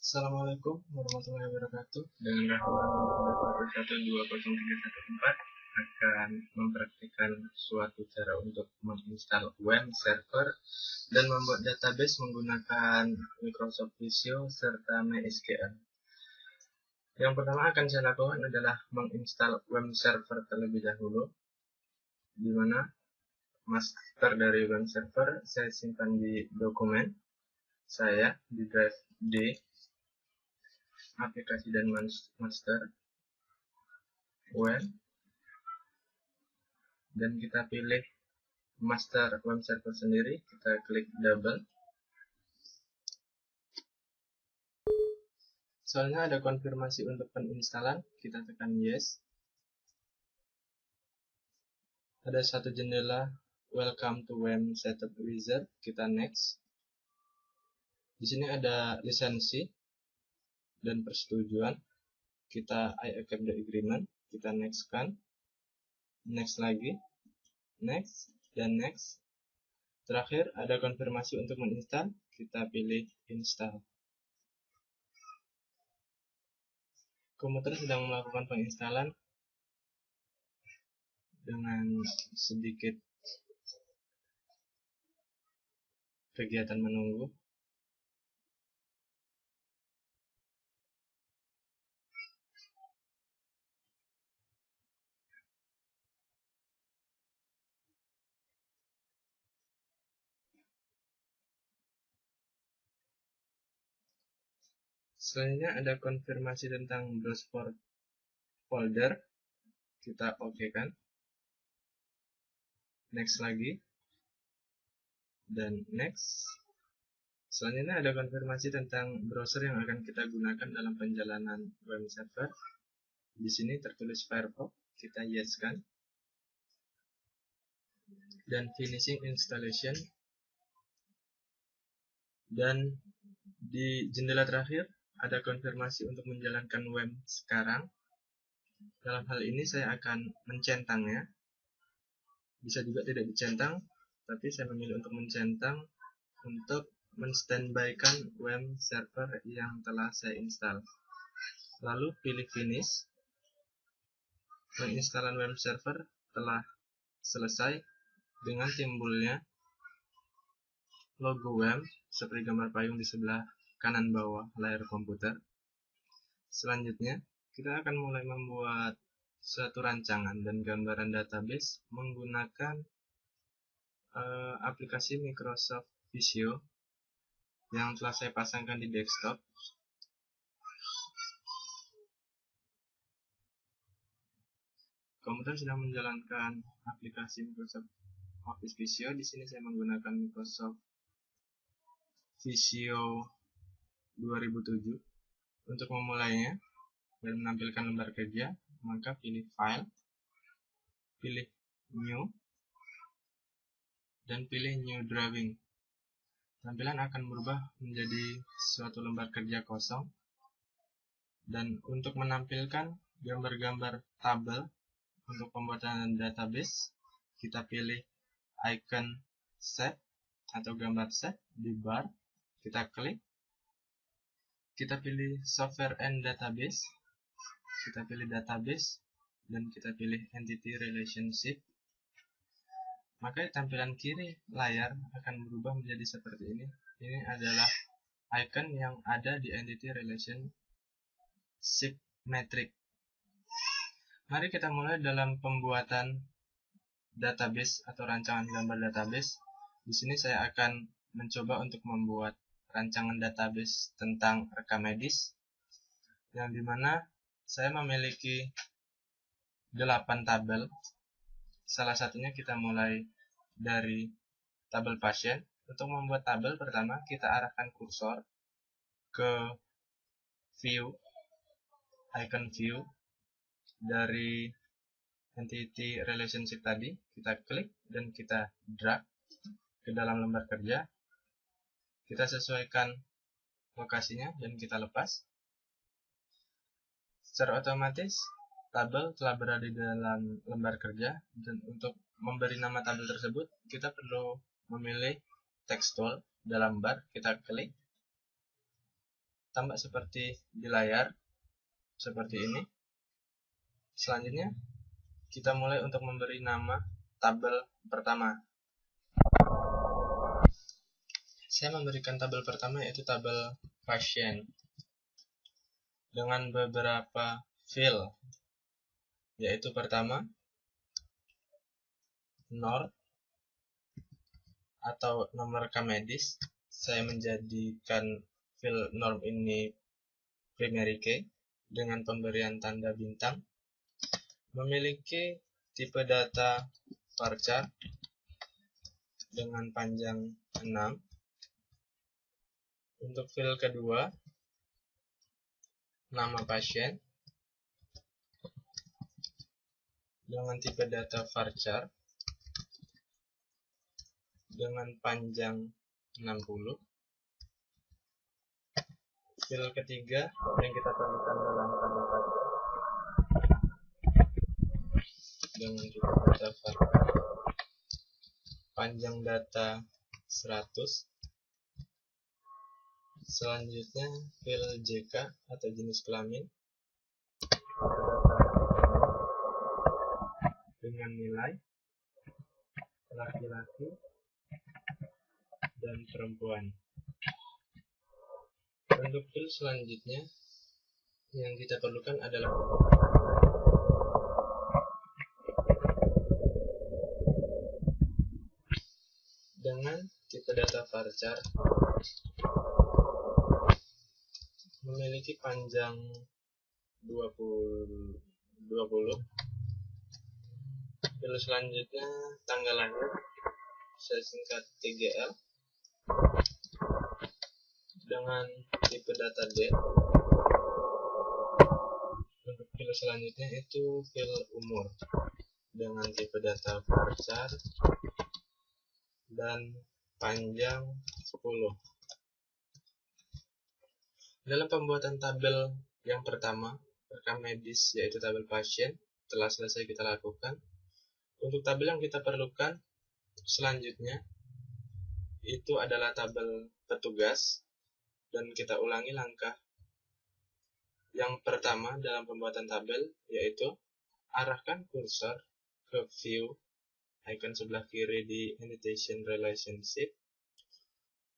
Assalamualaikum warahmatullahi wabarakatuh. Dengan referensi 1203114 akan mempraktikkan suatu cara untuk menginstal WAM server dan membuat database menggunakan Microsoft Visio serta MySQL. Yang pertama akan saya lakukan adalah menginstal WAM server terlebih dahulu, di mana master dari WAM server saya simpan di dokumen saya di drive D, aplikasi dan master WAM, dan kita pilih master WAM server sendiri, kita klik double. Soalnya ada konfirmasi untuk peninstalan, kita tekan yes. Ada satu jendela welcome to WAM setup wizard, kita next. Di sini ada lisensi dan persetujuan, kita I accept the agreement, kita next kan, next lagi, next, dan next. Terakhir ada konfirmasi untuk menginstal, kita pilih install. Komputer sedang melakukan penginstalan dengan sedikit kegiatan menunggu. Selanjutnya ada konfirmasi tentang browse folder, kita oke kan, next lagi, dan next. Selanjutnya ada konfirmasi tentang browser yang akan kita gunakan dalam penjalanan WAM server. Di sini tertulis Firefox, kita yes kan, dan finishing installation. Dan di jendela terakhir ada konfirmasi untuk menjalankan WAM sekarang. Dalam hal ini saya akan mencentangnya, bisa juga tidak dicentang, tapi saya memilih untuk mencentang untuk menstandbykan WAM server yang telah saya install. Lalu pilih finish. Penginstalan WAM server telah selesai dengan timbulnya logo WAM seperti gambar payung di sebelah kanan bawah layar komputer. Selanjutnya kita akan mulai membuat suatu rancangan dan gambaran database menggunakan aplikasi Microsoft Visio yang telah saya pasangkan di desktop. Komputer sedang menjalankan aplikasi Microsoft Office Visio. Di sini saya menggunakan Microsoft Visio 2007. Untuk memulainya dan menampilkan lembar kerja, maka pilih File, pilih New, dan pilih New Drawing. Tampilan akan berubah menjadi suatu lembar kerja kosong. Dan untuk menampilkan gambar-gambar tabel untuk pembuatan database, kita pilih icon set atau gambar set di bar, kita klik, kita pilih software and database, kita pilih database, dan kita pilih entity relationship. Maka tampilan kiri layar akan berubah menjadi seperti ini. Ini adalah icon yang ada di entity relationship metric. Mari kita mulai dalam pembuatan database atau rancangan gambar database. Di sini saya akan mencoba untuk membuat rancangan database tentang rekam medis, yang dimana saya memiliki 8 tabel. Salah satunya kita mulai dari tabel pasien. Untuk membuat tabel, pertama kita arahkan kursor ke view, icon view dari entity relationship tadi, kita klik dan kita drag ke dalam lembar kerja. Kita sesuaikan lokasinya dan kita lepas. Secara otomatis tabel telah berada di dalam lembar kerja, dan untuk memberi nama tabel tersebut kita perlu memilih text tool dalam bar, kita klik. tampak seperti di layar, seperti ini. Selanjutnya, kita mulai untuk memberi nama tabel pertama. Saya memberikan tabel pertama yaitu tabel pasien dengan beberapa field, yaitu pertama NOR atau nomor rekam medis. Saya menjadikan field norm ini primary key dengan pemberian tanda bintang. Memiliki tipe data varchar dengan panjang 6. Untuk field kedua, nama pasien dengan tipe data varchar dengan panjang 60. Field ketiga yang kita perlukan dalam tabel pasien dengan tipe data varchar panjang data 100. Selanjutnya field JK atau jenis kelamin dengan nilai laki-laki dan perempuan. Untuk field selanjutnya yang kita perlukan adalah dengan tipe data varchar memiliki panjang 20. Field selanjutnya tanggal lahir, saya singkat TGL, dengan tipe data date. Untuk field selanjutnya itu field umur dengan tipe data varchar dan panjang 10. Dalam pembuatan tabel yang pertama, rekam medis yaitu tabel pasien, telah selesai kita lakukan. Untuk tabel yang kita perlukan selanjutnya itu adalah tabel petugas, dan kita ulangi langkah yang pertama dalam pembuatan tabel, yaitu arahkan kursor ke view icon sebelah kiri di annotation relationship,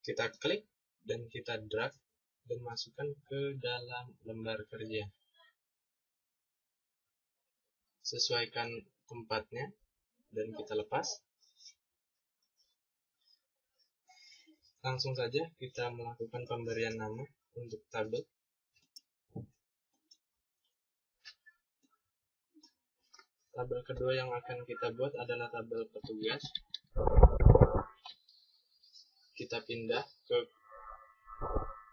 kita klik dan kita drag dan masukkan ke dalam lembar kerja. Sesuaikan tempatnya dan kita lepas. Langsung saja kita melakukan pemberian nama untuk tabel. Tabel kedua yang akan kita buat adalah tabel petugas. Kita pindah ke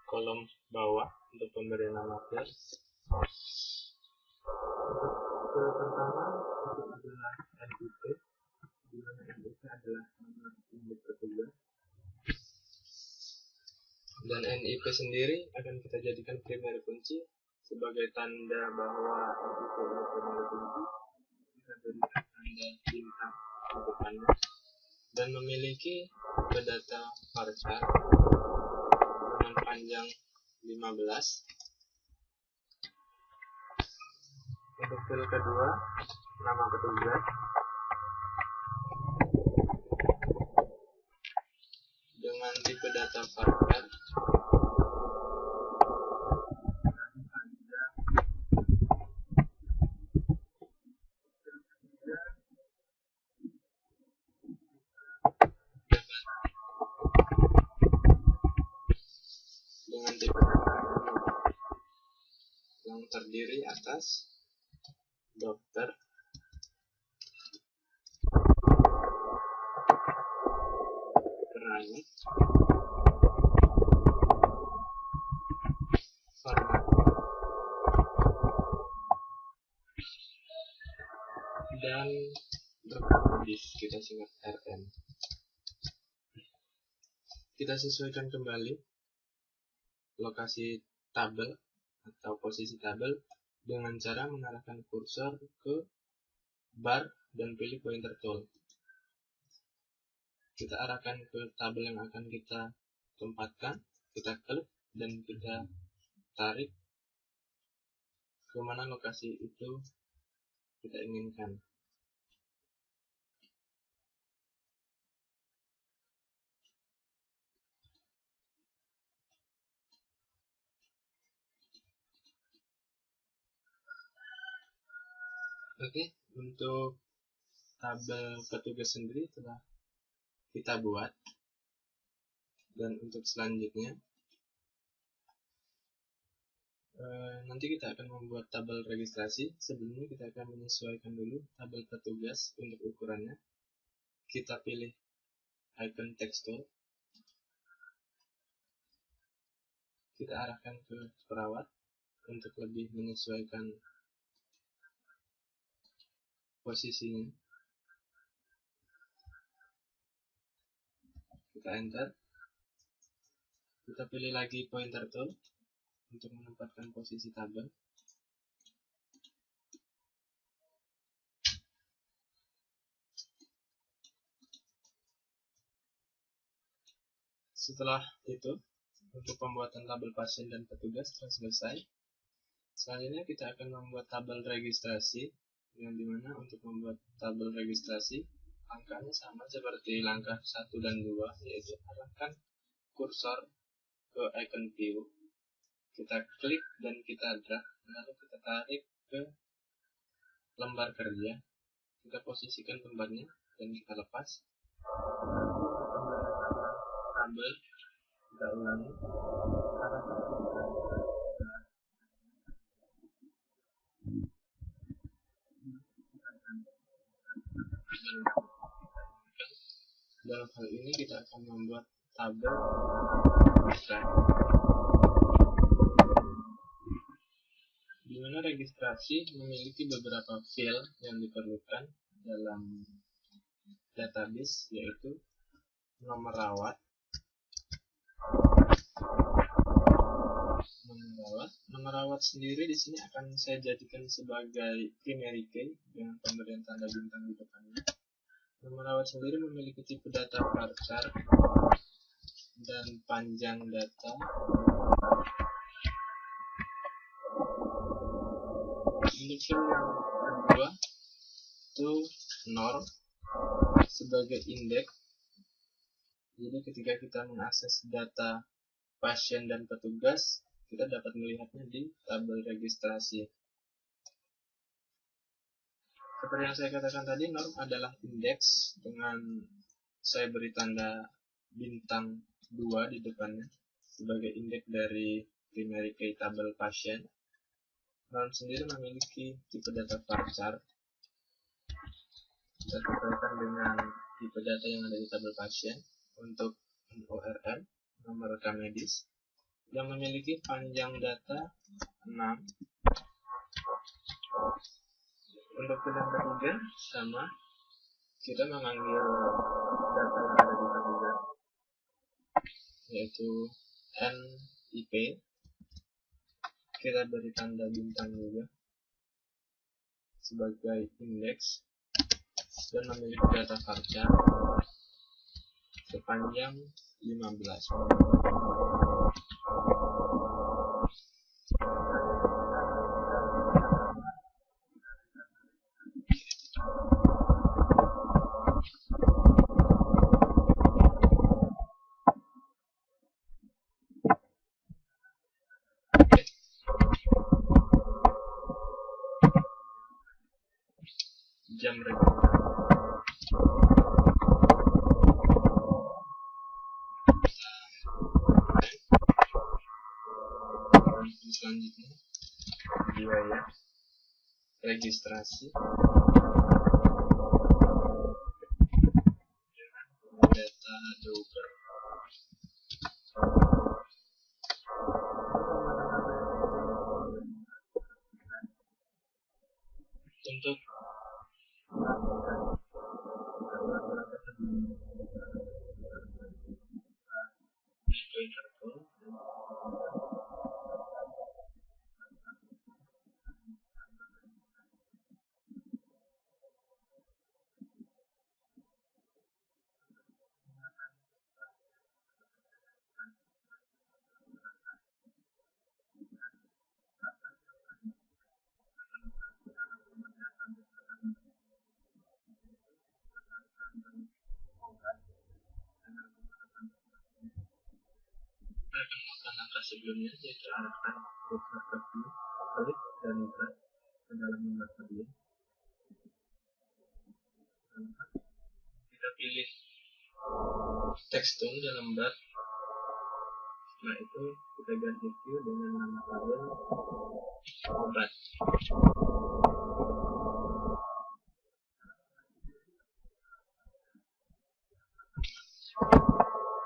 kolom bawah untuk pemberian nama field. Untuk pertama itu adalah NIP, di mana NIP adalah nomor induk petugas. Dan NIP sendiri akan kita jadikan primary kunci sebagai tanda bahwa NIP ini primary kunci. Kita berikan tanda bintang di depannya dan memiliki tipe data varchar dengan panjang 15. Untuk field kedua, nama petugas dengan tipe data varchar dengan tipe data yang terdiri atas dokter, perawat, farmasi, dan rekam medis, kita singkat RM. Kita sesuaikan kembali lokasi tabel atau posisi tabel dengan cara mengarahkan kursor ke bar dan pilih pointer tool. Kita arahkan ke tabel yang akan kita tempatkan, kita klik dan kita tarik kemana lokasi itu kita inginkan. Oke, untuk tabel petugas sendiri telah kita buat, dan untuk selanjutnya nanti kita akan membuat tabel registrasi. Sebelumnya kita akan menyesuaikan dulu tabel petugas untuk ukurannya. Kita pilih icon text tool, kita arahkan ke perawat untuk lebih menyesuaikan posisinya. Kita enter, kita pilih lagi pointer tool untuk menempatkan posisi tabel. Setelah itu, untuk pembuatan tabel pasien dan petugas telah selesai. Selanjutnya kita akan membuat tabel registrasi, yang dimana untuk membuat tabel registrasi langkahnya sama seperti langkah 1 dan 2, yaitu arahkan kursor ke icon view, kita klik dan kita drag, lalu kita tarik ke lembar kerja, kita posisikan tempatnya dan kita lepas. Tabel kita ulangi, arahkan dalam hal ini kita akan membuat tabel di mana registrasi memiliki beberapa field yang diperlukan dalam database, yaitu nomor rawat. Nomor rawat sendiri di sini akan saya jadikan sebagai primary key dengan pemberian tanda bintang di depannya. Nomor rawat sendiri memiliki tipe data varchar dan panjang data. Untuk field yang kedua itu norm sebagai indeks. Jadi ketika kita mengakses data pasien dan petugas, kita dapat melihatnya di tabel registrasi. Seperti yang saya katakan tadi, norm adalah indeks dengan saya beri tanda bintang 2 di depannya sebagai indeks dari primary key tabel pasien. Norm sendiri memiliki tipe data varchar, disesuaikan dengan tipe data yang ada di tabel pasien. Untuk NORM, nomor rekam medis, yang memiliki panjang data 6. Untuk yang ketiga sama, kita mengambil data yang ada di petugas, yaitu NIP, kita beri tanda bintang juga sebagai indeks, dan memiliki data varchar sepanjang 15. Jam registrasi. Selanjutnya biaya registrasi data Docker. Untuk sebelumnya, yaitu arahkan cursor ke view, klik dan drag ke dalam lembar kerja. Kita pilih text tool dalam bar. Setelah itu kita ganti view dengan nama tabel obat.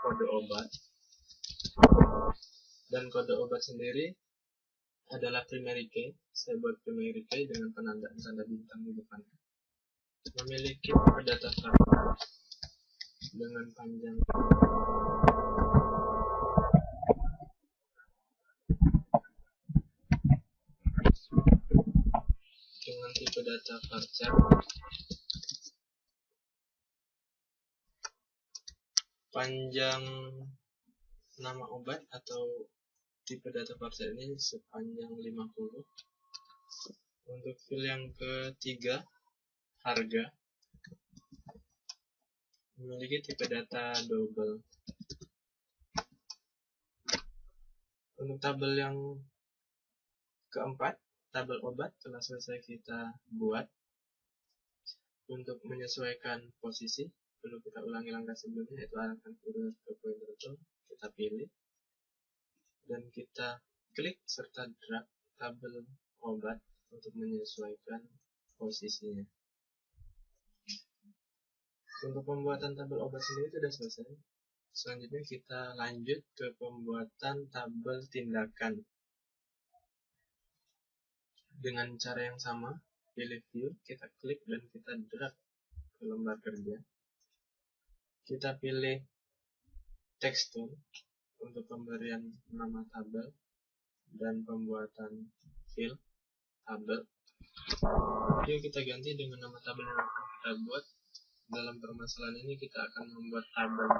Kode obat, dan kode obat sendiri adalah primary key. Saya buat primary key dengan penandaan tanda bintang di depannya. Memiliki data structure dengan panjang dengan tipe data varchar, panjang nama obat atau tipe data varchar ini sepanjang 50. Untuk field yang ketiga, harga, memiliki tipe data double. Untuk tabel yang keempat, tabel obat telah selesai kita buat. Untuk menyesuaikan posisi, perlu kita ulangi langkah sebelumnya, yaitu arahkan kursor ke pointer tool, kita pilih, dan kita klik serta drag tabel obat untuk menyesuaikan posisinya. Untuk pembuatan tabel obat sendiri sudah selesai. Selanjutnya kita lanjut ke pembuatan tabel tindakan. Dengan cara yang sama, pilih view, kita klik dan kita drag ke lembar kerja. Kita pilih text tool untuk pemberian nama tabel dan pembuatan field tabel. Yuk kita ganti dengan nama tabel yang akan kita buat. Dalam permasalahan ini kita akan membuat tabel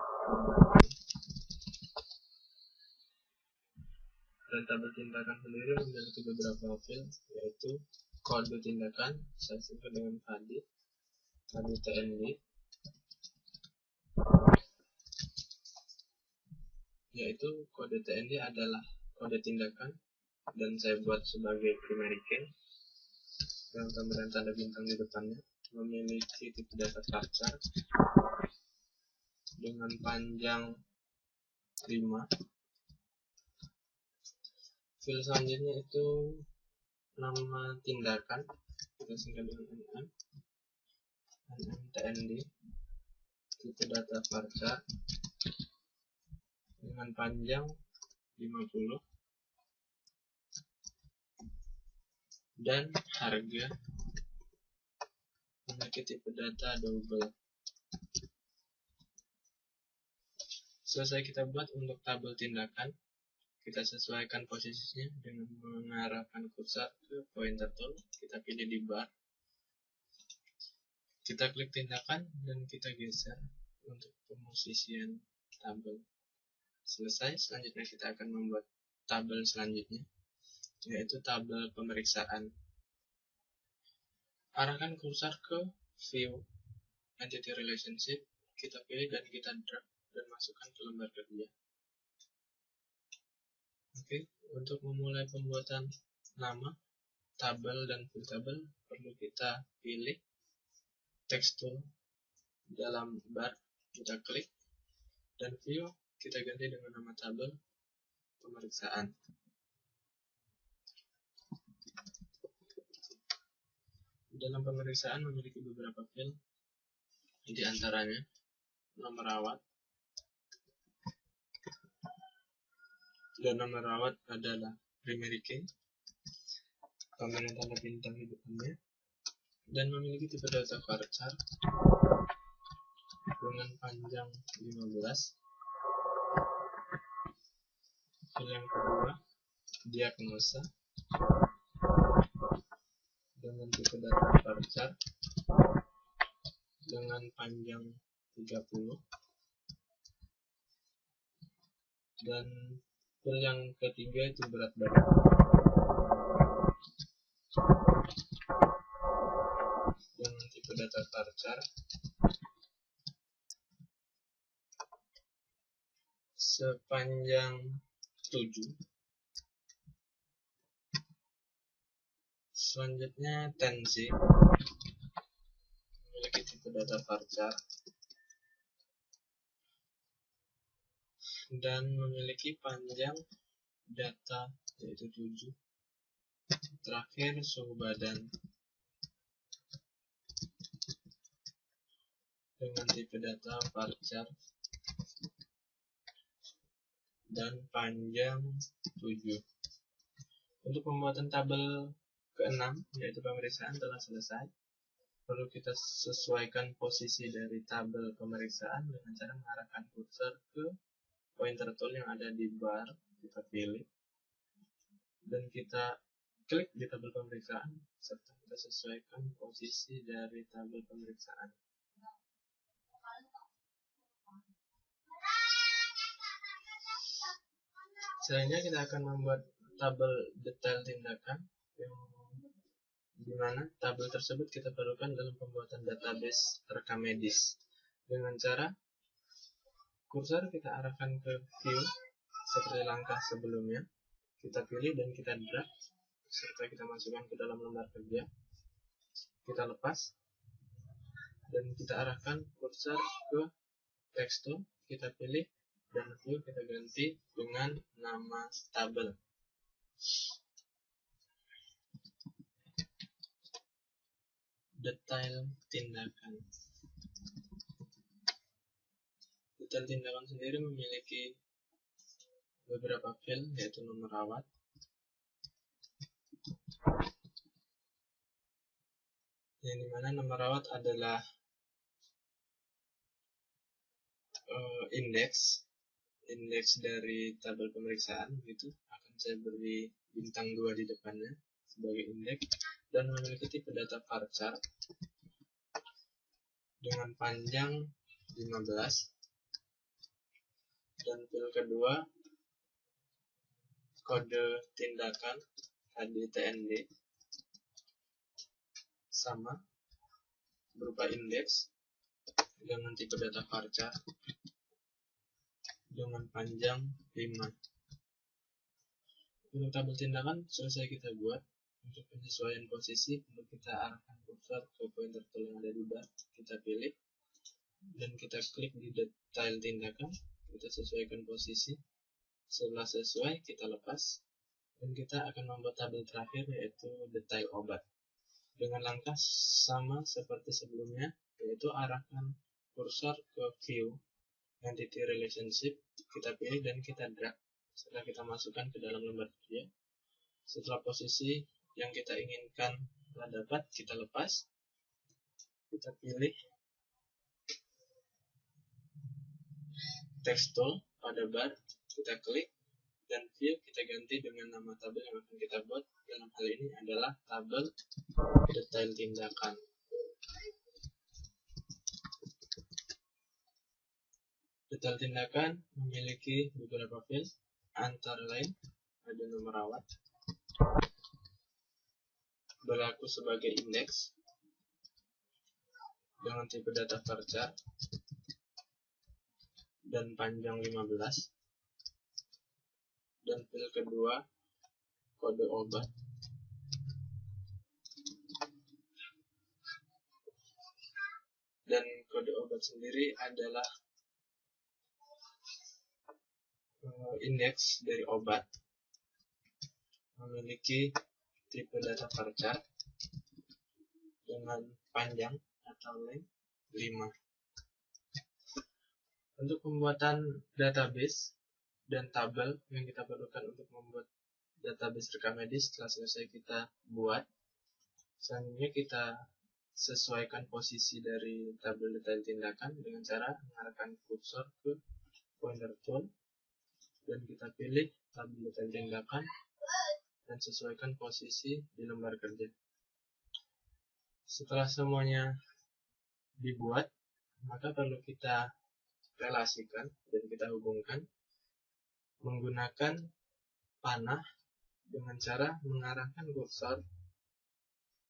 dan tabel tindakan sendiri memiliki beberapa field, yaitu kode tindakan, saya singkat dengan KD, TND, yaitu kode TND adalah kode tindakan dan saya buat sebagai primary key yang pemberian tanda bintang di depannya, memiliki tipe data varchar dengan panjang 5. Field selanjutnya itu nama tindakan, kita singkat dengan TND, tipe data varchar dengan panjang 50, dan harga memiliki tipe data double. Selesai kita buat untuk tabel tindakan. Kita sesuaikan posisinya dengan mengarahkan kursor ke pointer tool, kita pilih di bar, kita klik tindakan dan kita geser untuk pemosisian tabel. Selesai, selanjutnya kita akan membuat tabel selanjutnya, yaitu tabel pemeriksaan. Arahkan kursor ke view entity relationship, kita pilih dan kita drag dan masukkan ke lembar kerja. Oke, untuk memulai pembuatan nama, tabel, dan field tabel, perlu kita pilih text tool dalam bar, kita klik, dan view kita ganti dengan nama tabel pemeriksaan. Dalam pemeriksaan memiliki beberapa field, di antaranya nomor rawat, dan nomor rawat adalah primary key, pemberian tanda bintang di depannya, dan memiliki tipe data varchar dengan panjang 15. Field yang kedua, diagnosa, dengan tipe data varchar dengan panjang 30, dan field yang ketiga itu berat badan dengan tipe data varchar sepanjang 7 Selanjutnya tensi memiliki tipe data varchar dan memiliki panjang data yaitu 7. Terakhir suhu badan dengan tipe data varchar dan panjang 7. Untuk pembuatan tabel ke-6 yaitu pemeriksaan telah selesai. Perlu kita sesuaikan posisi dari tabel pemeriksaan dengan cara mengarahkan kursor ke pointer tool yang ada di bar, kita pilih dan kita klik di tabel pemeriksaan serta kita sesuaikan posisi dari tabel pemeriksaan. Selanjutnya kita akan membuat tabel detail tindakan yang dimana tabel tersebut kita perlukan dalam pembuatan database rekam medis. Dengan cara kursor kita arahkan ke view seperti langkah sebelumnya, kita pilih dan kita drag serta kita masukkan ke dalam lembar kerja, kita lepas dan kita arahkan kursor ke text tool, kita pilih dan view kita ganti dengan nama tabel. Detail tindakan. Detail tindakan sendiri memiliki beberapa field yaitu nomor rawat, yang dimana nomor rawat adalah indeks dari tabel pemeriksaan, gitu akan saya beri bintang 2 di depannya sebagai indeks, dan memiliki tipe data varchar dengan panjang 15 dan field kedua kode tindakan HDTND sama berupa indeks dengan tipe data varchar dengan panjang 5. Untuk tabel tindakan selesai kita buat. Untuk penyesuaian posisi perlu kita arahkan kursor ke pointer tool yang ada di bar, kita pilih dan kita klik di detail tindakan, kita sesuaikan posisi. Setelah sesuai kita lepas dan kita akan membuat tabel terakhir yaitu detail obat dengan langkah sama seperti sebelumnya, yaitu arahkan kursor ke view entity relationship, kita pilih dan kita drag. Setelah kita masukkan ke dalam lembar kerja, setelah posisi yang kita inginkan telah dapat, kita lepas, kita pilih text tool pada bar, kita klik dan view kita ganti dengan nama tabel yang akan kita buat. Dalam hal ini adalah tabel detail tindakan. Detail tindakan memiliki beberapa field, antara lain ada nomor rawat, berlaku sebagai indeks dengan tipe data varchar dan panjang 15, dan field kedua kode obat dan kode obat sendiri adalah indeks dari obat, memiliki tipe data varchar dengan panjang atau length 5. Untuk pembuatan database dan tabel yang kita perlukan untuk membuat database rekam medis telah selesai kita buat. Selanjutnya kita sesuaikan posisi dari tabel detail tindakan dengan cara mengarahkan kursor ke pointer tool dan kita pilih tabel detail tindakan dan sesuaikan posisi di lembar kerja. Setelah semuanya dibuat, maka perlu kita relasikan dan kita hubungkan menggunakan panah dengan cara mengarahkan kursor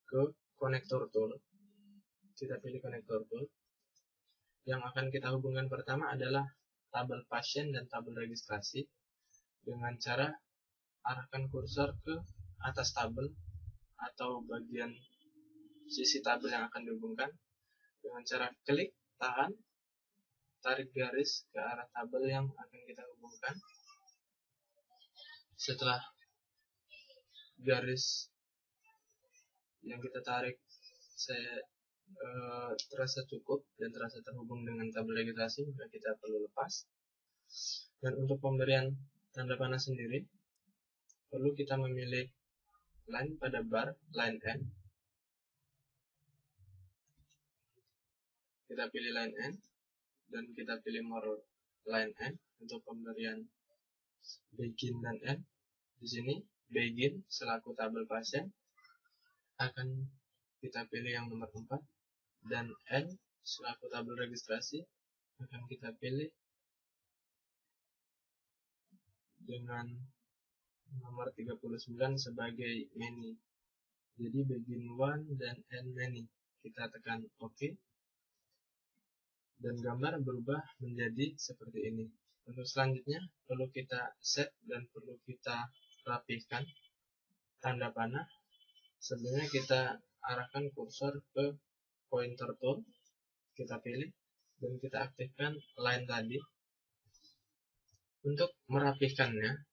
ke konektor tool. Kita pilih konektor tool. Yang akan kita hubungkan pertama adalah tabel pasien dan tabel registrasi dengan cara arahkan kursor ke atas tabel atau bagian sisi tabel yang akan dihubungkan dengan cara klik, tahan, tarik garis ke arah tabel yang akan kita hubungkan. Setelah garis yang kita tarik terasa cukup dan terasa terhubung dengan tabel registrasi, maka kita perlu lepas. Dan untuk pemberian tanda panah sendiri, perlu kita memilih line pada bar, line N. Kita pilih line N dan kita pilih more line N untuk pemberian begin dan end. Di sini begin selaku tabel pasien akan kita pilih yang nomor 4 dan end selaku tabel registrasi akan kita pilih dengan nomor 39 sebagai many. Jadi begin one dan end many. Kita tekan OK dan gambar berubah menjadi seperti ini. Untuk selanjutnya perlu kita set dan perlu kita rapihkan tanda panah. Sebelumnya kita arahkan kursor ke pointer tool, kita pilih dan kita aktifkan line tadi. Untuk merapihkannya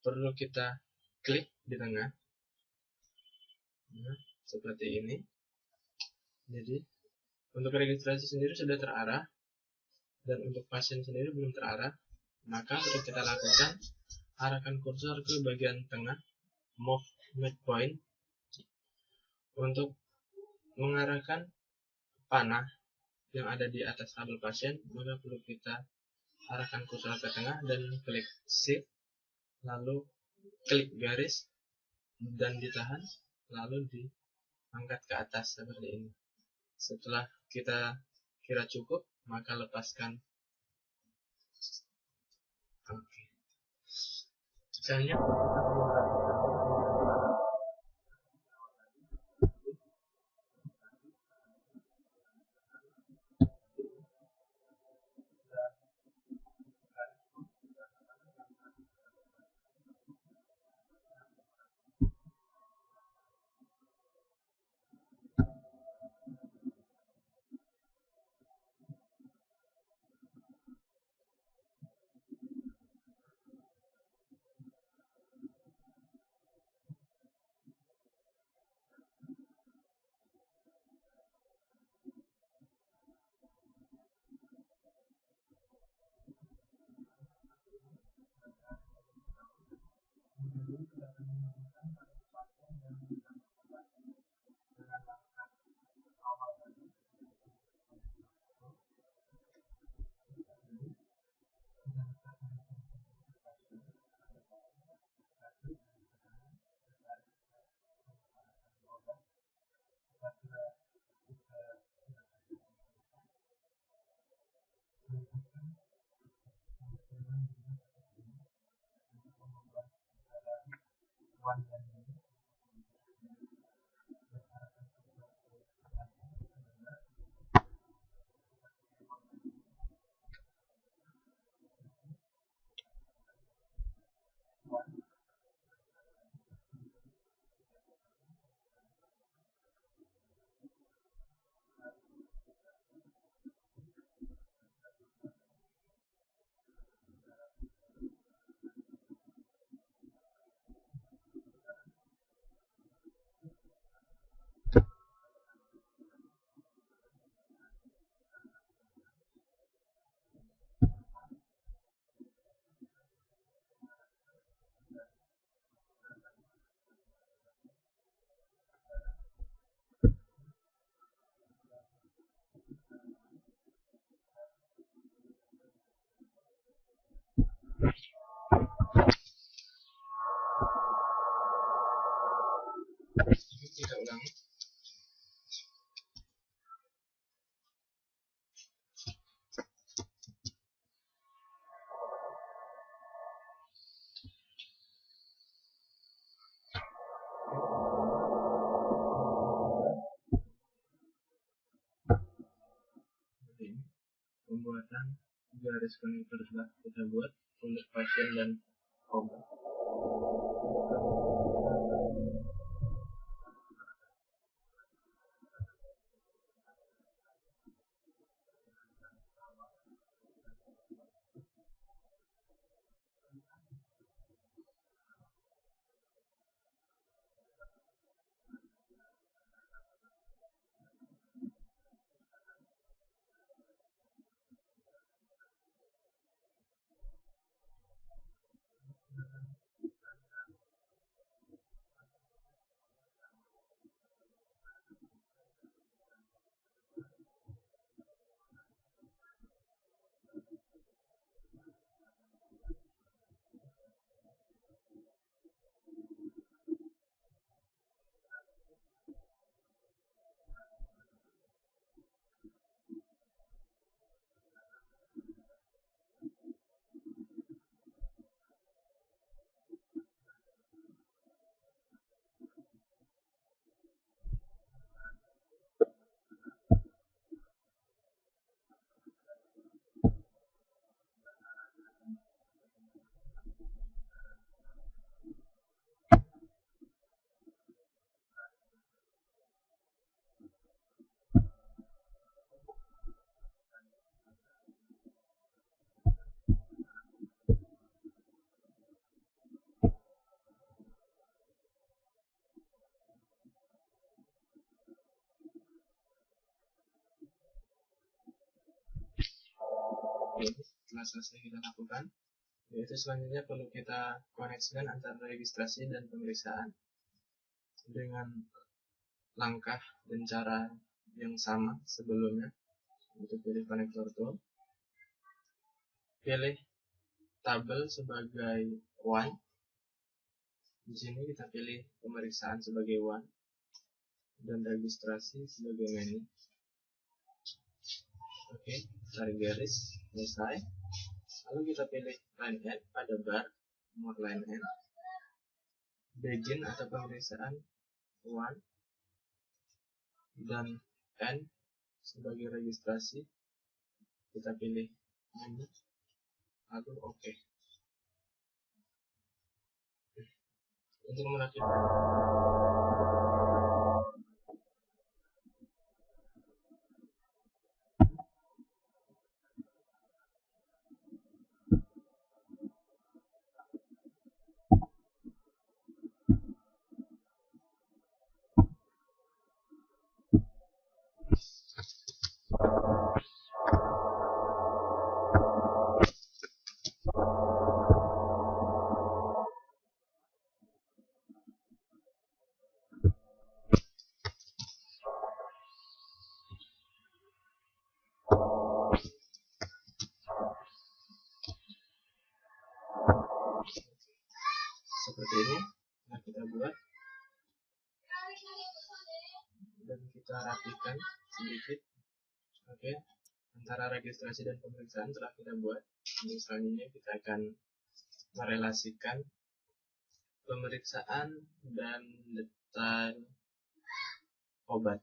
perlu kita klik di tengah, nah, seperti ini. Jadi untuk registrasi sendiri sudah terarah dan untuk pasien sendiri belum terarah. Maka untuk kita lakukan, arahkan kursor ke bagian tengah, move midpoint, untuk mengarahkan panah yang ada di atas tabel pasien. Maka perlu kita arahkan kursor ke tengah dan klik shift, lalu klik garis dan ditahan, lalu diangkat ke atas seperti ini. Setelah kita kira cukup, maka lepaskan. Oke. Misalnya kita ulangi. Pembuatan garis konektor telah kita buat untuk pasien dan obat. Ini telah selesai kita lakukan. Yaitu selanjutnya perlu kita koneksikan antara registrasi dan pemeriksaan dengan langkah dan cara yang sama sebelumnya. Untuk pilih konektor tool, pilih tabel sebagai one. Di sini kita pilih pemeriksaan sebagai one dan registrasi sebagai many. Oke, tarik garis, selesai. Lalu kita pilih line end pada bar, more line end, begin atau pemeriksaan one dan end sebagai registrasi. Kita pilih menu, lalu oke. Untuk merakitkan seperti ini, nah kita buat dan kita rapikan sedikit. Oke, antara registrasi dan pemeriksaan telah kita buat. Ini selanjutnya kita akan merelasikan pemeriksaan dan detail obat.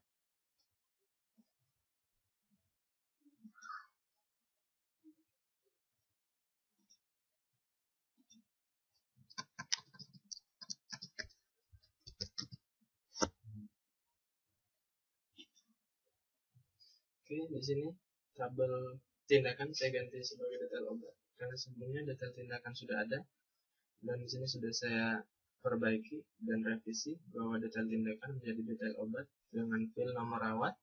Oke, di sini tabel tindakan saya ganti sebagai detail obat karena sebelumnya detail tindakan sudah ada, dan di sini sudah saya perbaiki dan revisi bahwa detail tindakan menjadi detail obat dengan fil nomor rawat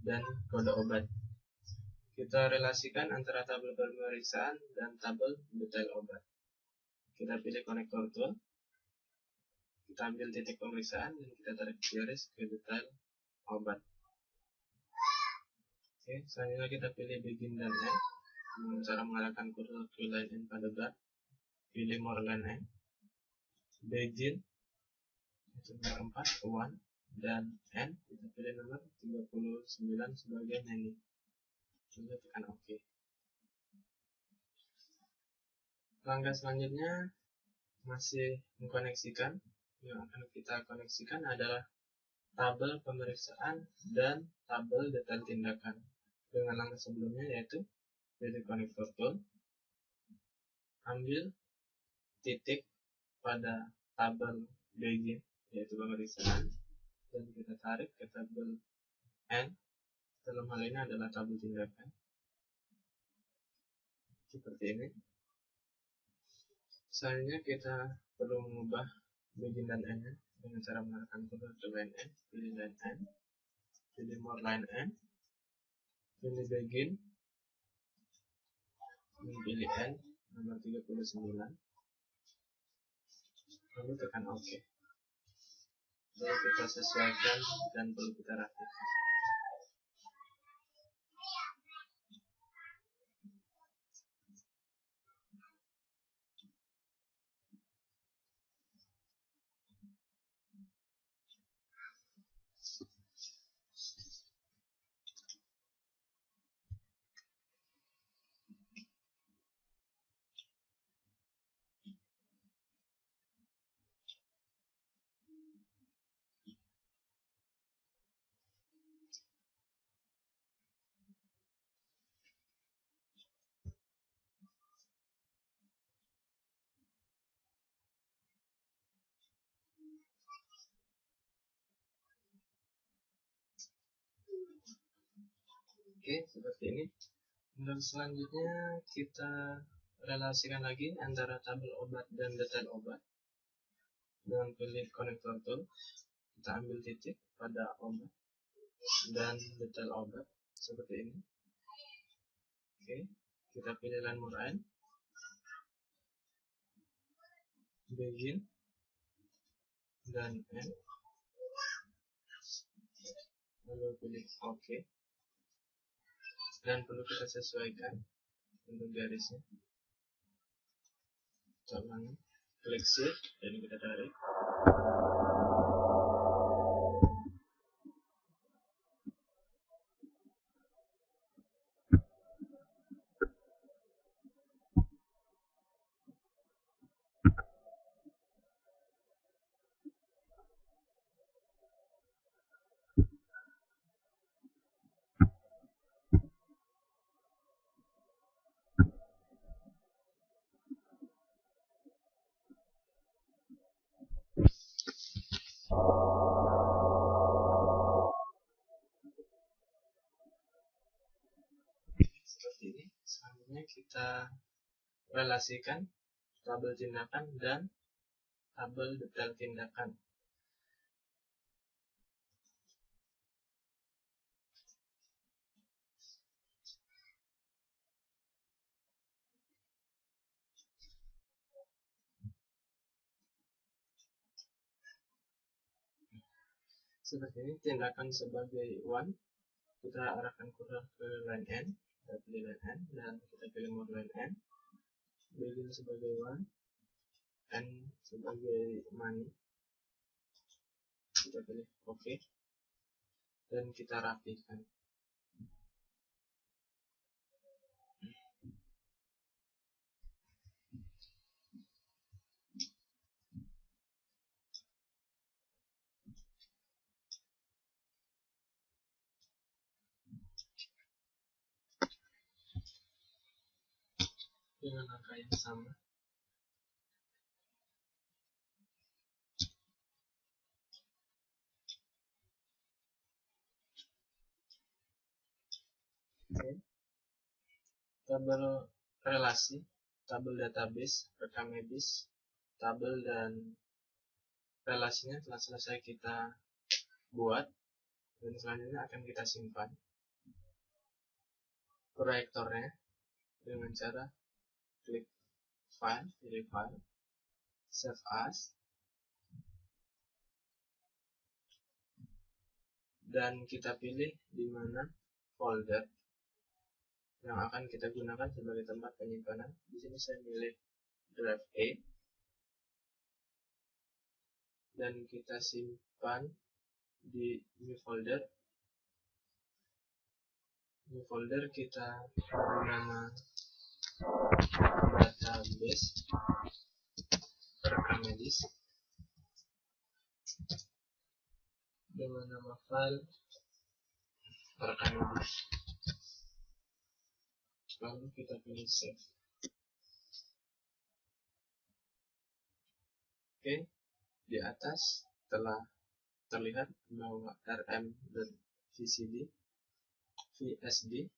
dan kode obat. Kita relasikan antara tabel pemeriksaan dan tabel detail obat. Kita pilih konektor tool, kita ambil titik pemeriksaan dan kita tarik garis ke detail obat. Oke, selanjutnya kita pilih begin dan end. Dengan cara mengarahkan kursor ke line end pada bar, pilih more line end, begin itu nomor 4, 1, dan end kita pilih nomor 39 sebagai menu. Lalu tekan OK. Langkah selanjutnya masih mengkoneksikan. Yang akan kita koneksikan adalah tabel pemeriksaan dan tabel detail tindakan dengan langkah sebelumnya, yaitu pilih konektor tool, ambil titik pada tabel begin yaitu pemeriksaan dan kita tarik ke tabel end. Dalam hal ini adalah tabel tindakan seperti ini. Selanjutnya kita perlu mengubah begin dan end dengan cara mengarahkan kursor ke line end, pilih line end, pilih more line end, pilih begin, pilih end nomor 39, lalu tekan OK. Lalu kita sesuaikan dan perlu kita rapikan. Oke, seperti ini. Dan selanjutnya kita relasikan lagi antara tabel obat dan detail obat dengan pilih konektor tool. Kita ambil titik pada obat dan detail obat seperti ini. Oke, kita pilih line murine, begin, dan end, lalu pilih OK, dan perlu kita sesuaikan untuk garisnya. Coba klik shift dan kita tarik. Seperti ini. Selanjutnya kita relasikan tabel tindakan dan tabel detail tindakan. Seperti ini, tindakan sebagai one, kita arahkan kurang ke line N, kita pilih line N, dan kita pilih more line N, begin sebagai one, N sebagai money, kita pilih OK, dan kita rapikan. Dengan angka yang sama. Oke. Tabel relasi, tabel database, rekam medis, tabel dan relasinya telah selesai kita buat, dan selanjutnya akan kita simpan proyektornya dengan cara klik file, pilih file, save as, dan kita pilih di mana folder yang akan kita gunakan sebagai tempat penyimpanan. Di sini saya pilih drive A, dan kita simpan di new folder. New folder kita beri nama database rekam medis dengan nama file rekam medis. Lalu kita pilih save. Oke, di atas telah terlihat bahwa RM dan VSD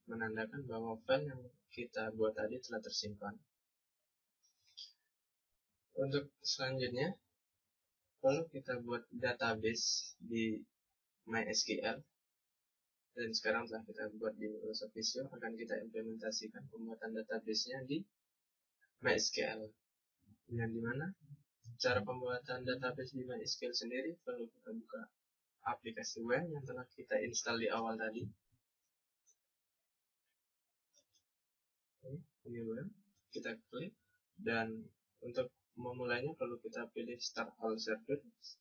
menandakan bahwa file yang kita buat tadi telah tersimpan. Untuk selanjutnya, kalau kita buat database di MySQL, dan sekarang telah kita buat di Microsoft Visio, akan kita implementasikan pembuatan database-nya di MySQL. Yang dimana cara pembuatan database di MySQL sendiri perlu kita buka aplikasi web yang telah kita install di awal tadi. Ini web, kita klik, dan untuk memulainya perlu kita pilih Start All Service.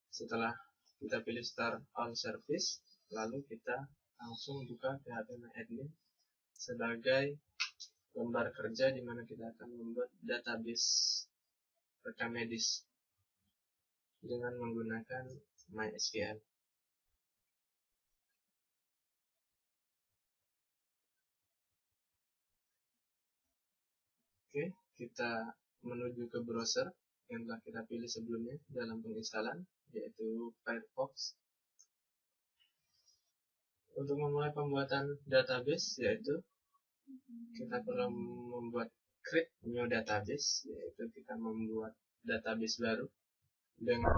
Setelah kita pilih Start All Service, lalu kita langsung buka php-admin sebagai lembar kerja di mana kita akan membuat database rekam medis dengan menggunakan MySQL. Oke, kita menuju ke browser yang telah kita pilih sebelumnya dalam penginstalan, yaitu Firefox. Untuk memulai pembuatan database, yaitu kita perlu membuat create new database, yaitu kita membuat database baru dengan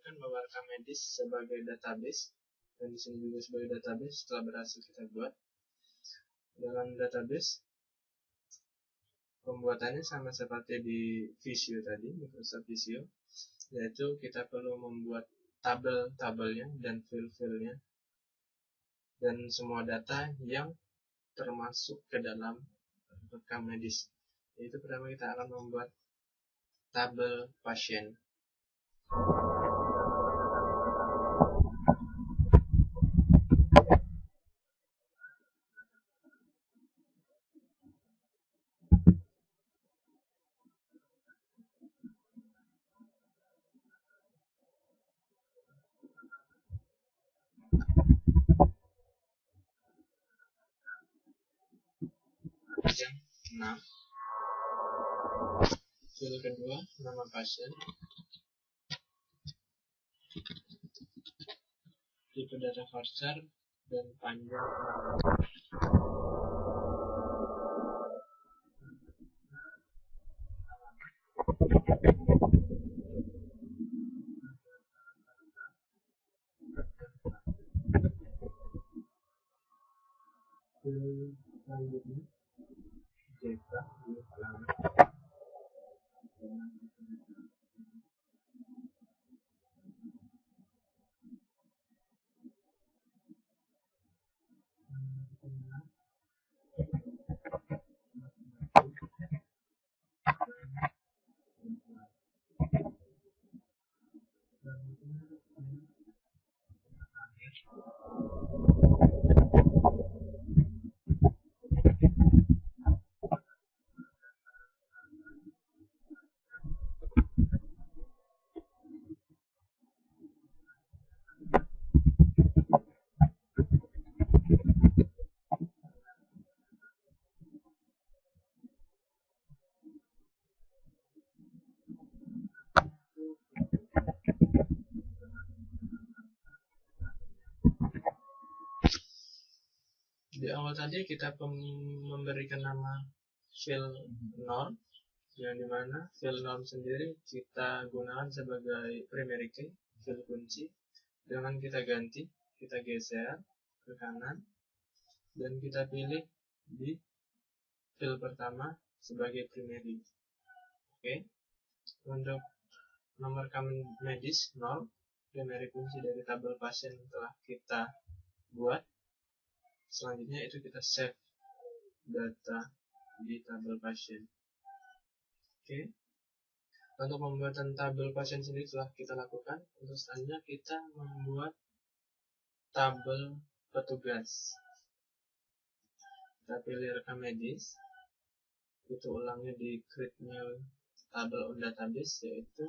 menampilkan bahwa rekam medis sebagai database, dan di sini juga sebagai database setelah berhasil kita buat. Dalam database, pembuatannya sama seperti di Visio tadi, Microsoft Visio, yaitu kita perlu membuat tabel-tabelnya dan file-filenya, dan semua data yang termasuk ke dalam rekam medis. Yaitu pertama kita akan membuat tabel pasien. Yang 6, file kedua nama pasien, tipe data voucher, dan panjang nama. Selanjutnya JK di halaman. Di awal tadi kita memberikan nama file norm, yang dimana file norm sendiri kita gunakan sebagai primary key, file kunci. Dengan kita ganti, kita geser ke kanan, dan kita pilih di file pertama sebagai primary. Oke. Untuk nomor rekam medis 0, primary kunci dari tabel pasien telah kita buat. Selanjutnya itu kita save data di tabel pasien. Oke. Untuk pembuatan tabel pasien sendiri telah kita lakukan. Untuk selanjutnya kita membuat tabel petugas. Kita pilih rekam medis. Itu ulangnya di create new table on database, yaitu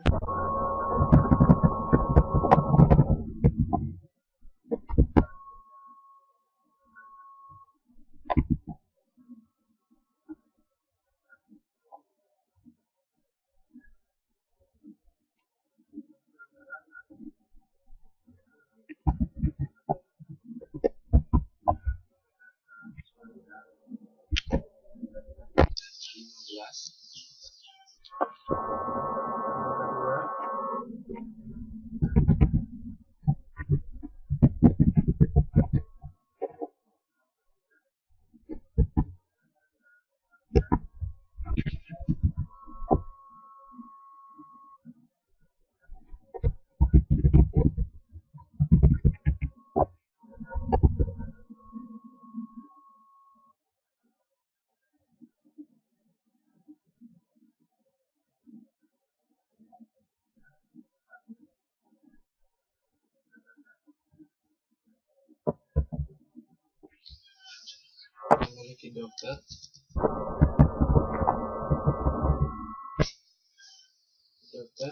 memiliki dokter,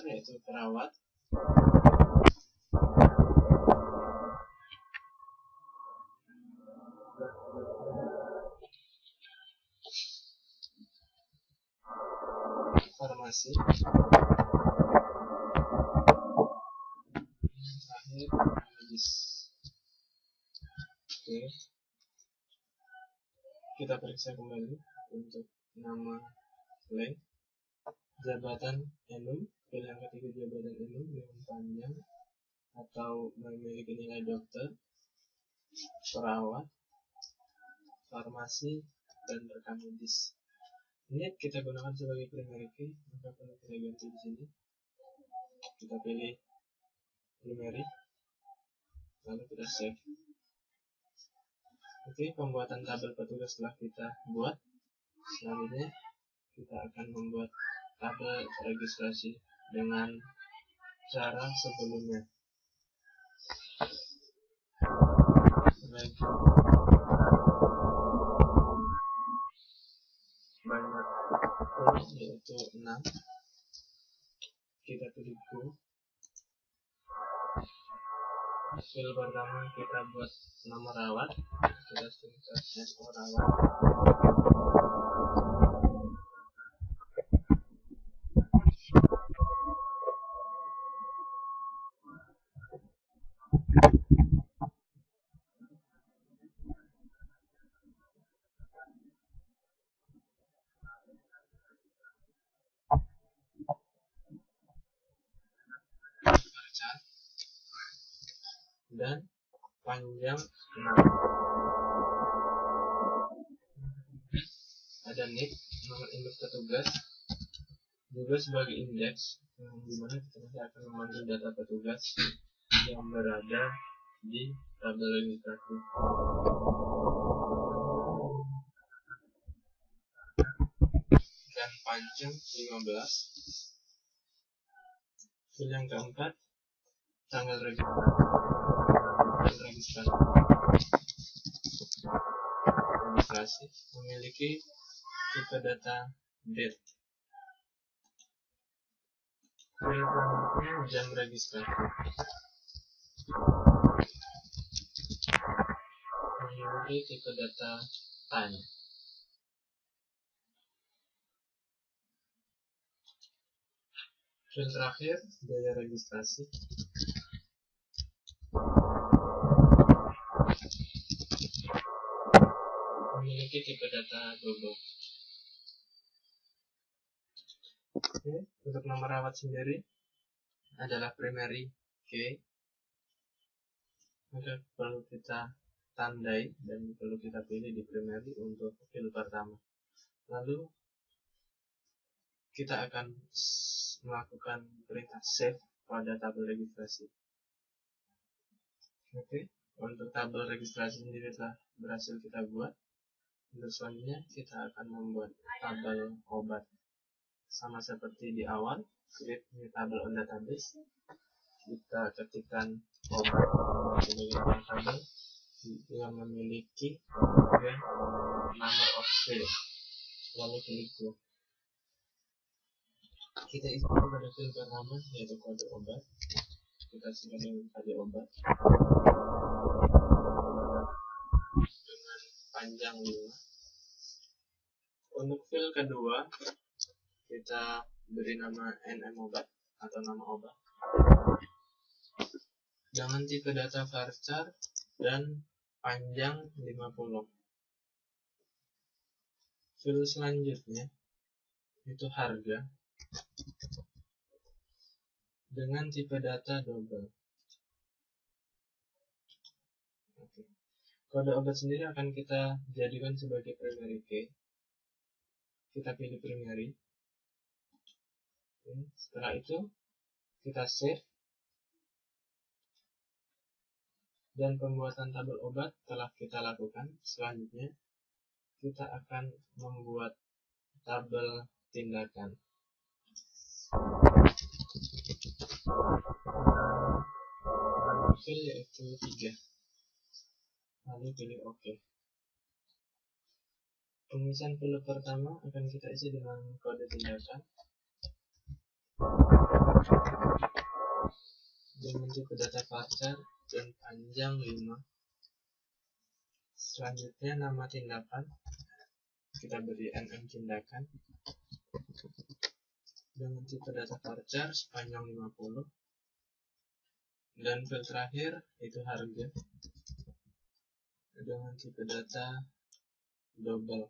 yaitu perawat, farmasi, yang terakhir medis. Oke. Kita periksa kembali untuk nama blank, jabatan enum, pilih yang ketiga jabatan enum dengan panjang, nilai dokter, perawat, farmasi, dan rekam medis. Ini kita gunakan sebagai primary key, maka perlu kita ganti di sini. Kita pilih primary, lalu kita save. Oke, pembuatan tabel petugas telah kita buat. Selanjutnya kita akan membuat tabel registrasi dengan cara sebelumnya. Banyak terus, yaitu 6. Kita pilih go. File pertama kita buat nomor rawat, kita singkat SO rawat. Dan panjang 6. Ada NIP, nomor induk petugas, juga sebagai indeks, dimana kita nanti akan memanggil data petugas yang berada di tabel registrasi. Dan panjang 15. File yang keempat, tanggal registrasi memiliki tipe data date. File selanjutnya jam registrasi memiliki tipe data time. File terakhir biaya registrasi memiliki tipe data double. Oke, untuk nomor rawat sendiri adalah primary key, maka perlu kita tandai dan perlu kita pilih di primary untuk file pertama. Lalu kita akan melakukan perintah save pada tabel registrasi. Oke, untuk tabel registrasi sendiri telah berhasil kita buat. Untuk selanjutnya kita akan membuat tabel obat. Sama seperti di awal, create new table on database. Kita ketikkan obat sebagai tabel yang memiliki number of field, lalu pilih go. Kita isi pada file pertama, yaitu kode obat. Kita silakan kode obat dengan panjang 5. Untuk file kedua, kita beri nama NM obat atau nama obat dengan tipe data varchar dan panjang 50. File selanjutnya itu harga dengan tipe data double. Oke. Kode obat sendiri akan kita jadikan sebagai primary key. Kita pilih primary. Oke. Setelah itu kita save. Dan pembuatan tabel obat telah kita lakukan. Selanjutnya kita akan membuat tabel tindakan. File yaitu 3. Lalu pilih OK. Pengisian file pertama akan kita isi dengan kode tindakan dengan tipe data varchar dan panjang 5. Selanjutnya nama tindakan kita beri NM tindakan dengan tipe data varchar sepanjang 50. Dan file terakhir itu harga dengan tipe data double.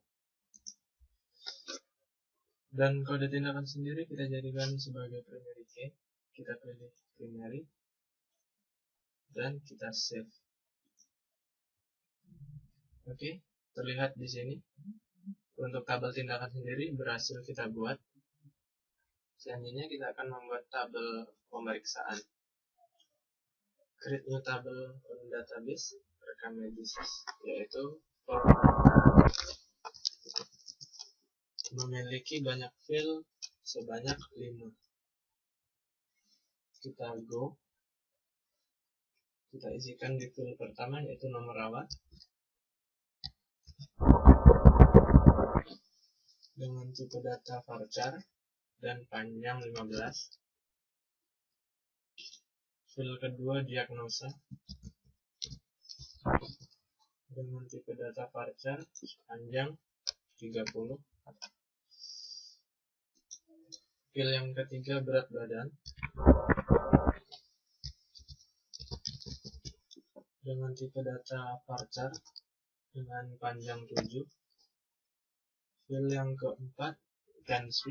Dan kode tindakan sendiri kita jadikan sebagai primary key. Kita pilih primary. dan kita save. Oke, terlihat di sini untuk tabel tindakan sendiri berhasil kita buat. Selanjutnya kita akan membuat tabel pemeriksaan. Create new table on database rekam medis, yaitu memiliki banyak field sebanyak 5. Kita go, kita isikan di field pertama yaitu nomor rawat dengan tipe data varchar dan panjang 15. Field kedua diagnosa dengan tipe data varchar panjang 30. Field yang ketiga berat badan dengan tipe data varchar dengan panjang 7. Field yang keempat tensi,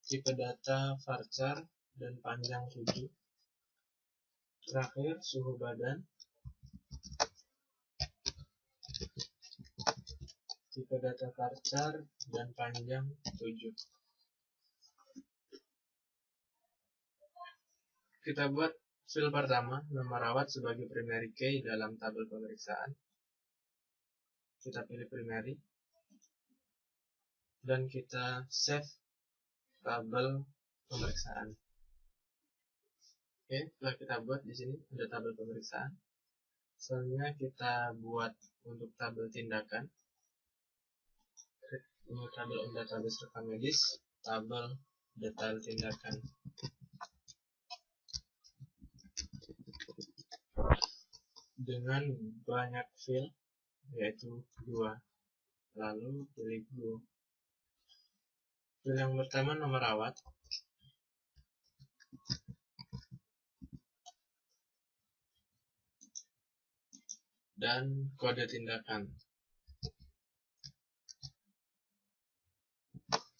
tipe data varchar dan panjang 7. Terakhir suhu badan, tipe data varchar dan panjang 7. Kita buat field pertama, nomor rawat sebagai primary key dalam tabel pemeriksaan. Kita pilih primary dan kita save tabel pemeriksaan. Oke, setelah kita buat di sini ada tabel pemeriksaan. Selanjutnya kita buat untuk tabel tindakan. Ini tabel on database rekam medis, tabel detail tindakan. Dengan banyak field yaitu 2. Lalu pilih go. Field yang pertama nomor rawat dan kode tindakan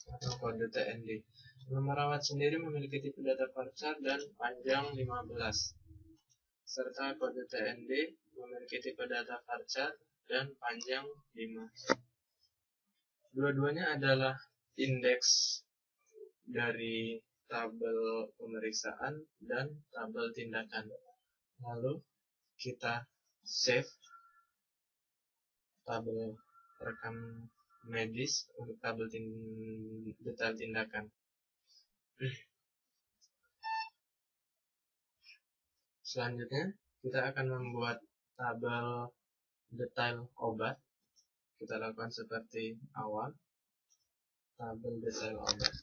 atau kode TND. Nomor rawat sendiri memiliki tipe data varchar dan panjang 15, serta kode TND memiliki tipe data varchar dan panjang 5. Dua-duanya adalah indeks dari tabel pemeriksaan dan tabel tindakan. Lalu kita save tabel rekam medis untuk tabel detail tindakan. Selanjutnya kita akan membuat tabel detail obat. Kita lakukan seperti awal, tabel detail obat.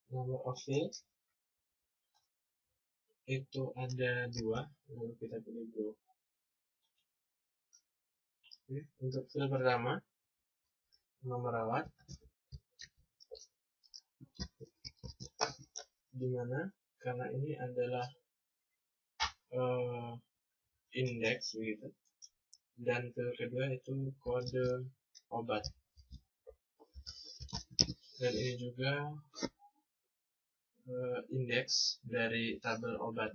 Number of field itu ada 2, lalu kita pilih go. Untuk field pertama nomor rawat, dimana karena ini adalah indeks begitu, dan field kedua itu kode obat, dan ini juga indeks dari tabel obat.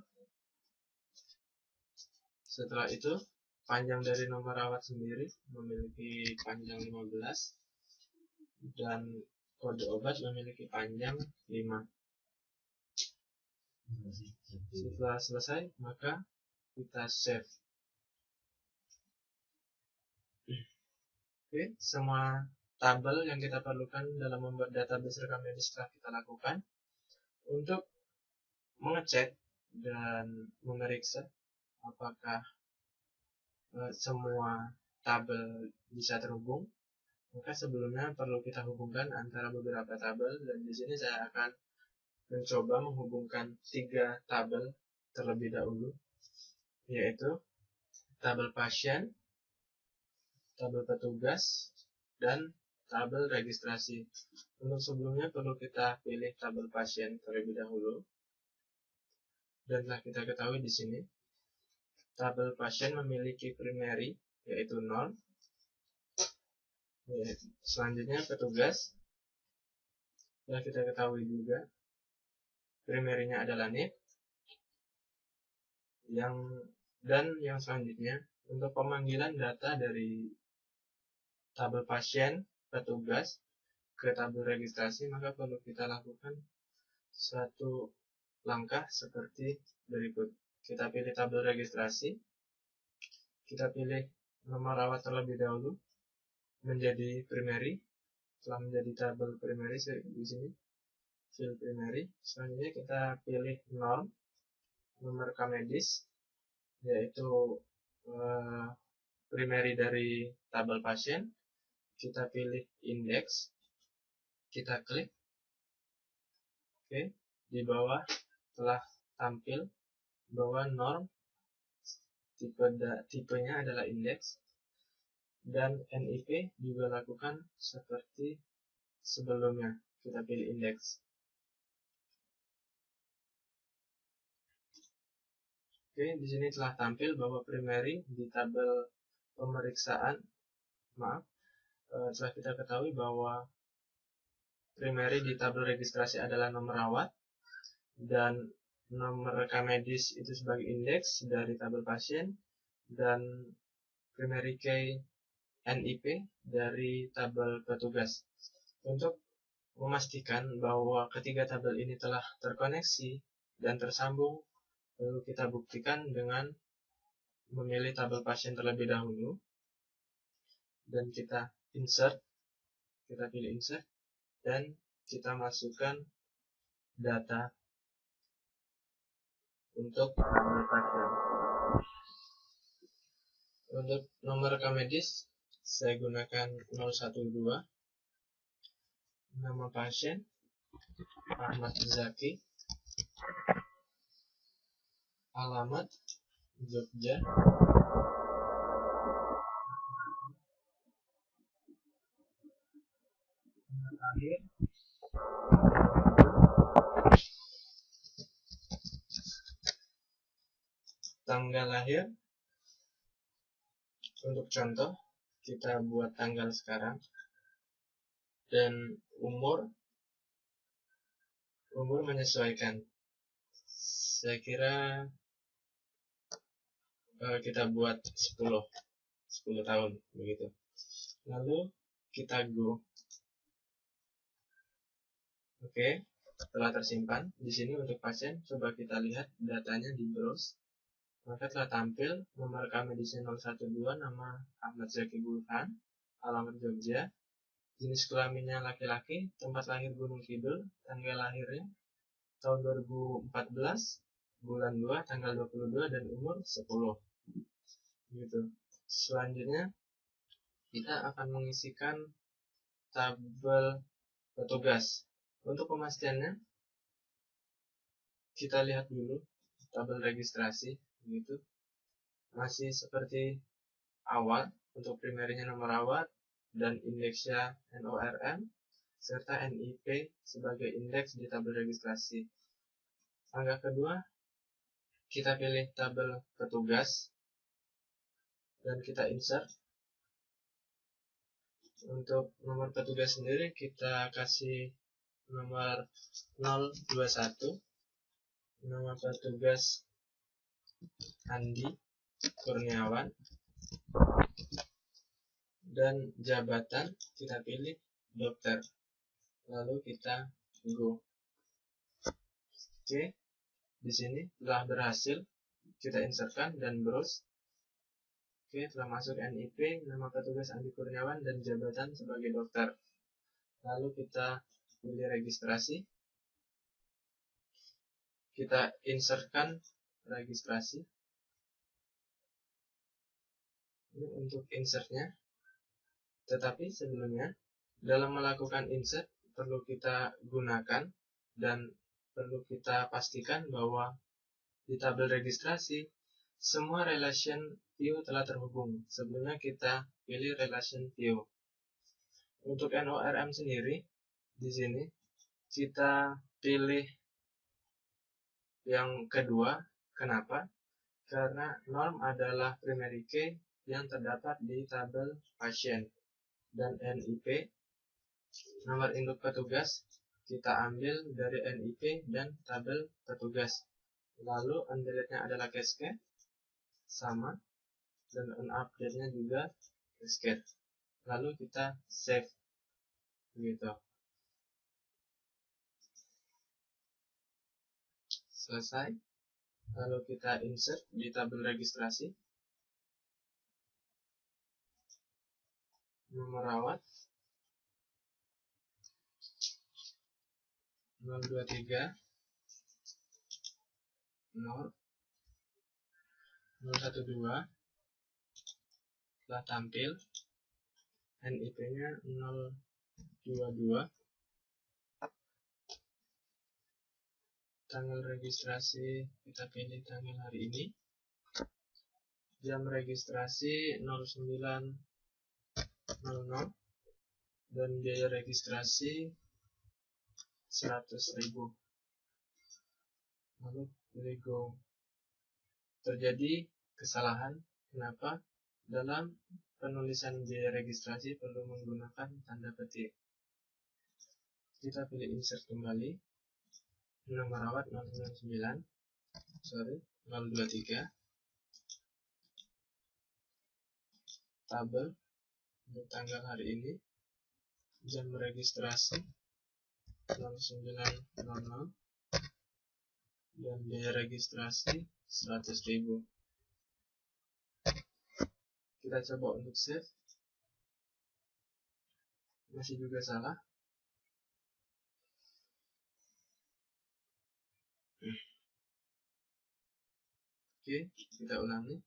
Setelah itu panjang dari nomor rawat sendiri memiliki panjang 15 dan kode obat memiliki panjang 5. Setelah selesai maka kita save. Oke, semua tabel yang kita perlukan dalam membuat database rekam medis telah kita lakukan. Untuk mengecek dan memeriksa apakah semua tabel bisa terhubung, maka sebelumnya perlu kita hubungkan antara beberapa tabel, dan di sini saya akan mencoba menghubungkan 3 tabel terlebih dahulu, yaitu tabel pasien, tabel petugas, dan tabel registrasi. Untuk sebelumnya perlu kita pilih tabel pasien terlebih dahulu. Dan telah kita ketahui di sini tabel pasien memiliki primary yaitu 0. Selanjutnya petugas Setelah kita ketahui juga primary-nya adalah NIP, yang selanjutnya untuk pemanggilan data dari tabel pasien petugas ke tabel registrasi, maka perlu kita lakukan satu langkah seperti berikut. Kita pilih tabel registrasi, kita pilih nomor rawat terlebih dahulu menjadi primary. Setelah menjadi tabel primary di sini field primary, selanjutnya kita pilih norm, nomor rekam medis, yaitu primary dari tabel pasien. Kita pilih index, kita klik. Oke, di bawah telah tampil bahwa norm tipenya adalah index, dan NIP juga lakukan seperti sebelumnya. Kita pilih index. Oke, di sini telah tampil bahwa primary di tabel pemeriksaan, setelah kita ketahui bahwa primary di tabel registrasi adalah nomor rawat dan nomor rekam medis itu sebagai indeks dari tabel pasien, dan primary key NIP dari tabel petugas. Untuk memastikan bahwa ketiga tabel ini telah terkoneksi dan tersambung, perlu kita buktikan dengan memilih tabel pasien terlebih dahulu dan kita insert, kita pilih insert dan kita masukkan data untuk tabel pasien. Untuk nomor rekam medis saya gunakan 012, nama pasien Ahmad Zaki, alamat Jogja, lahir tanggal lahir. Untuk contoh kita buat tanggal sekarang, dan umur menyesuaikan. Saya kira kita buat 10 tahun begitu. Lalu kita go. Oke, telah tersimpan di sini untuk pasien. Coba kita lihat datanya di browse. Maka telah tampil nomor rekam medis 012, nama Ahmad Zaki Burhan, alamat Jogja, jenis kelaminnya laki-laki, tempat lahir Gunung Kidul, tanggal lahirnya tahun 2014, bulan 2, tanggal 22, dan umur 10. Gitu. Selanjutnya kita akan mengisikan tabel petugas. Untuk pemastiannya kita lihat dulu tabel registrasi, begitu. Masih seperti awal, untuk primerinya nomor rawat dan indeksnya NORM serta NIP sebagai indeks di tabel registrasi. Langkah kedua, kita pilih tabel petugas dan kita insert. Untuk nomor petugas sendiri kita kasih nomor 021, nama petugas Andi Kurniawan, dan jabatan kita pilih dokter. Lalu kita go. Oke, di sini telah berhasil kita insertkan dan browse. Oke, telah masuk NIP, nama petugas Andi Kurniawan, dan jabatan sebagai dokter. Lalu kita pilih registrasi. Kita insertkan registrasi. Ini untuk insertnya. Tetapi sebelumnya, dalam melakukan insert perlu kita gunakan dan perlu kita pastikan bahwa di tabel registrasi semua relation view telah terhubung. Sebelumnya kita pilih relation view. Untuk NORM sendiri, di sini kita pilih yang kedua. Kenapa? Karena norm adalah primary key yang terdapat di tabel pasien, dan NIP, nomor induk petugas, kita ambil dari NIP dan tabel petugas. Lalu undelete-nya adalah cascade, sama, dan unupdate-nya juga cascade. Lalu kita save, begitu. Selesai. Lalu kita insert di tabel registrasi, nomor rawat 023 0 012 telah tampil, NIP-nya 022, tanggal registrasi kita pilih tanggal hari ini, jam registrasi 09.00, dan biaya registrasi 100.000. Lalu pilih go. Terjadi kesalahan. Kenapa? Dalam penulisan biaya registrasi perlu menggunakan tanda petik. Kita pilih insert kembali, nomor rawat 023, tabel untuk tanggal hari ini, jam registrasi 09.00, dan biaya registrasi 100.000. Kita coba untuk save, masih juga salah. Oke, kita ulangi.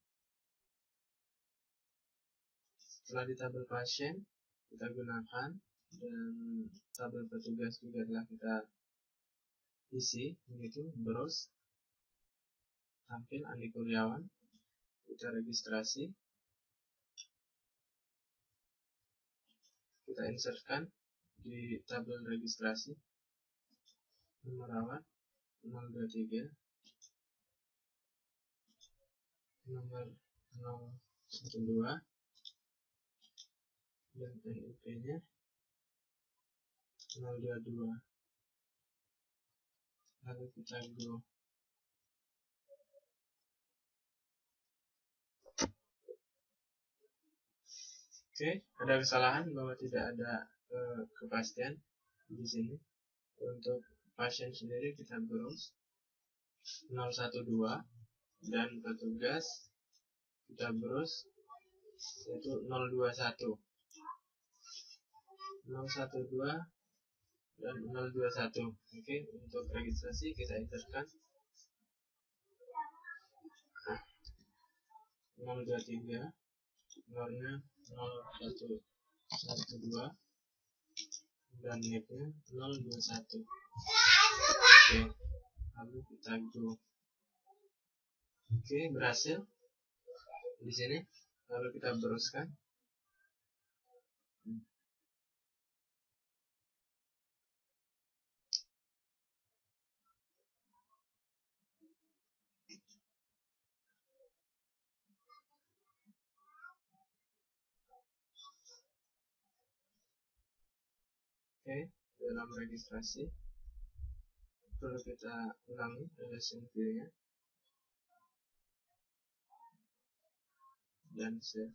Setelah di tabel pasien kita gunakan, dan tabel petugas juga telah kita isi, begitu. Browse, tampil Andi Kurniawan, kita registrasi, kita insertkan di tabel registrasi, nomor rawat 023, nomor 012, dan NIP-nya 022. Lalu kita go. Oke, ada kesalahan bahwa tidak ada kepastian di sini. Untuk pasien sendiri kita browse 012, dan petugas kita browse yaitu 021, 012, dan 021. Oke, untuk registrasi kita enterkan 023, nomornya 0112, dan NIP-nya 021. Oke, lalu kita go. Oke, berhasil di sini. Lalu kita browse-kan. Oke, dalam registrasi perlu kita ulangi relation view-nya dan save.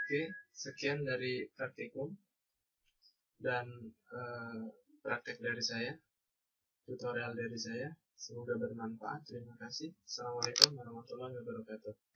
Oke, sekian dari praktikum dan praktek dari saya, tutorial dari saya. Semoga bermanfaat. Terima kasih. Assalamualaikum warahmatullahi wabarakatuh.